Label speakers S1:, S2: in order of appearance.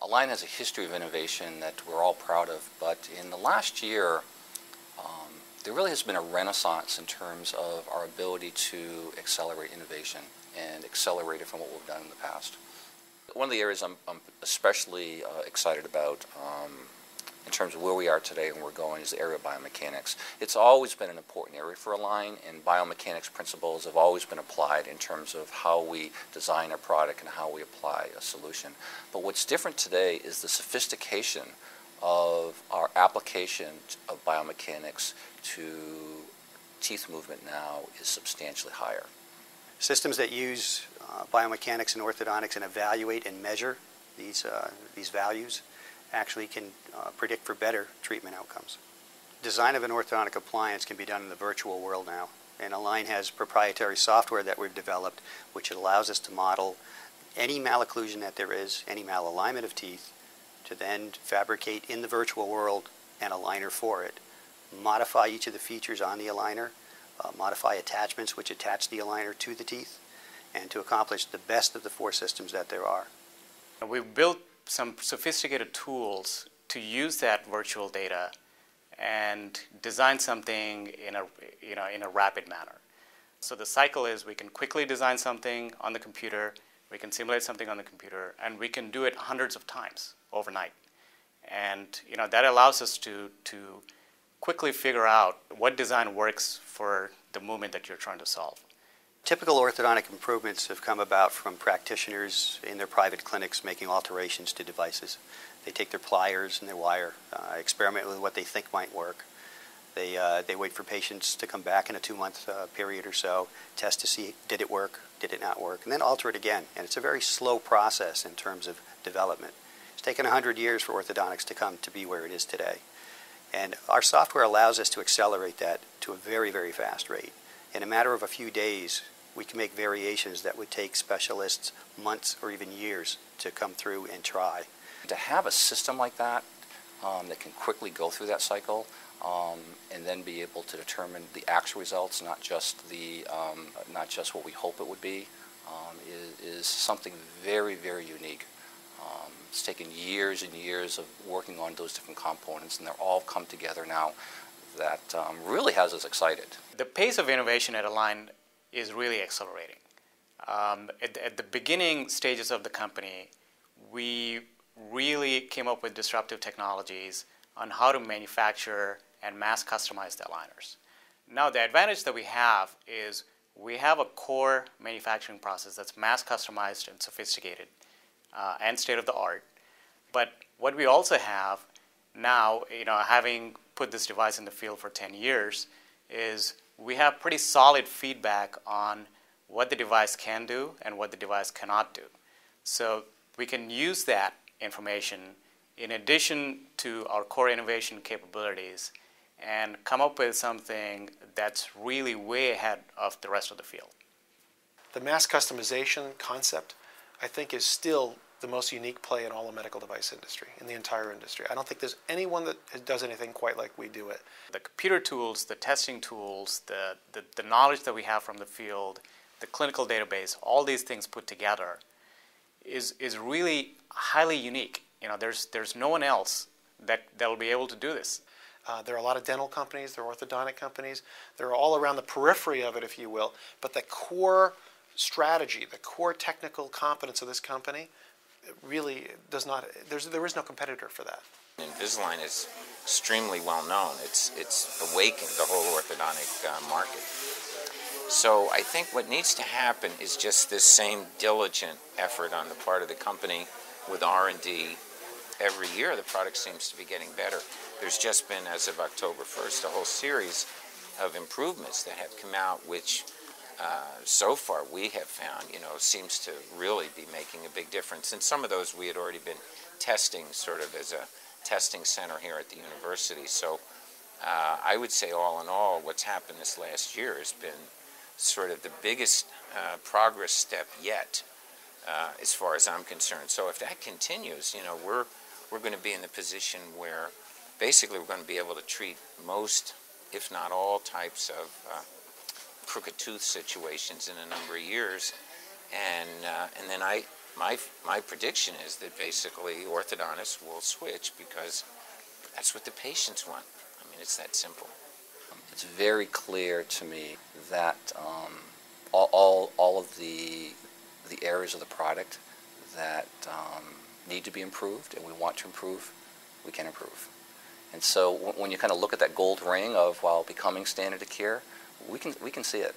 S1: Align has a history of innovation that we're all proud of, but in the last year, there really has been a renaissance in terms of our ability to accelerate innovation and accelerate it from what we've done in the past. One of the areas I'm especially excited about in terms of where we are today and where we're going is the area of biomechanics. It's always been an important area for Align, and biomechanics principles have always been applied in terms of how we design a product and how we apply a solution. But what's different today is the sophistication of our application of biomechanics to teeth movement now is substantially higher.
S2: Systems that use biomechanics and orthodontics and evaluate and measure these values actually can predict for better treatment outcomes. Design of an orthodontic appliance can be done in the virtual world now, and Align has proprietary software that we've developed which allows us to model any malocclusion that there is, any malalignment of teeth, to then fabricate in the virtual world an aligner for it, modify each of the features on the aligner, modify attachments which attach the aligner to the teeth, and to accomplish the best of the four systems that there are.
S3: We've built some sophisticated tools to use that virtual data and design something in a rapid manner. So the cycle is we can quickly design something on the computer, we can simulate something on the computer, and we can do it hundreds of times overnight. And that allows us to quickly figure out what design works for the movement that you're trying to solve.
S2: Typical orthodontic improvements have come about from practitioners in their private clinics making alterations to devices. They take their pliers and their wire, experiment with what they think might work. They wait for patients to come back in a 2-month period or so, test to see did it work, did it not work, and then alter it again. And it's a very slow process in terms of development. It's taken 100 years for orthodontics to come to be where it is today. And our software allows us to accelerate that to a very, very fast rate. In a matter of a few days, we can make variations that would take specialists months or even years to come through and try.
S1: To have a system like that that can quickly go through that cycle and then be able to determine the actual results, not just what we hope it would be, is something very, very unique. It's taken years and years of working on those different components, and they're all come together now. That really has us excited.
S3: The pace of innovation at Align is really accelerating. At the beginning stages of the company, we really came up with disruptive technologies on how to manufacture and mass customize the aligners. Now the advantage that we have is we have a core manufacturing process that's mass customized and sophisticated and state of the art. But what we also have now, having put this device in the field for 10 years, is we have pretty solid feedback on what the device can do and what the device cannot do. So we can use that information in addition to our core innovation capabilities and come up with something that's really way ahead of the rest of the field.
S4: The mass customization concept, I think, is still the most unique play in all the medical device industry, in the entire industry. I don't think there's anyone that does anything quite like we do it.
S3: The computer tools, the testing tools, the knowledge that we have from the field, the clinical database, all these things put together is really highly unique. There's no one else that will be able to do this.
S4: There are a lot of dental companies, there are orthodontic companies, they're all around the periphery of it, if you will, but the core strategy, the core technical competence of this company really does not, there is no competitor for that.
S5: Invisalign is extremely well known. It's awakened the whole orthodontic market. So I think what needs to happen is just this same diligent effort on the part of the company with R&D. Every year the product seems to be getting better. There's just been, as of October 1st, a whole series of improvements that have come out which so far we have found, seems to really be making a big difference. And some of those we had already been testing sort of as a testing center here at the university. So I would say all in all, what's happened this last year has been sort of the biggest progress step yet as far as I'm concerned. So if that continues, we're going to be in the position where basically we're going to be able to treat most, if not all, types of crooked tooth situations in a number of years, and then I my prediction is that basically orthodontists will switch because that's what the patients want. I mean, it's that simple.
S1: It's very clear to me that all of the areas of the product that need to be improved and we want to improve, we can improve. And so when you kind of look at that gold ring of, well, becoming standard of care, we can see it.